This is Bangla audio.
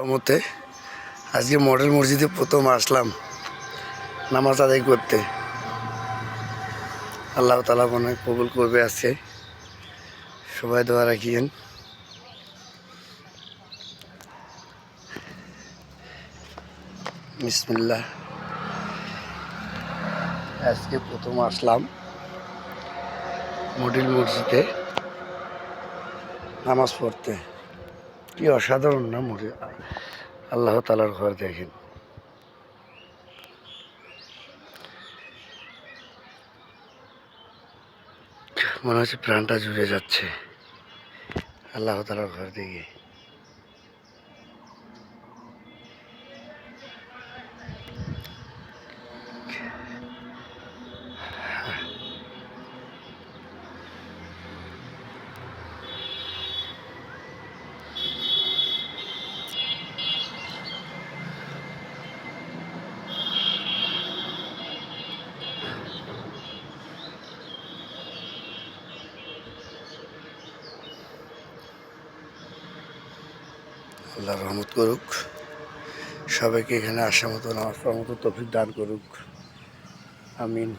রহমতে আজকে মডেল মসজিদে প্রথম আসলাম নামাজ আদায় করতে। আল্লাহ তাআলা মনে হয় কবুল করবে। আছে সবাই দোয়া রাখিয়েন। বিসমিল্লাহ। আজকে প্রথম আসলাম মডেল মসজিদে নামাজ পড়তে। কি অসাধারণ না মসজিদ! আল্লাহ তাআলার ঘর দেখেন। মনে হচ্ছে প্রাণটা জুড়ে যাচ্ছে আল্লাহ তাআলার ঘর দেখে। আল্লাহ রহমত করুক, সবাইকে এখানে আসার মতো নামাজ পড়ার মতো তৌফিক দান করুক। আমিন।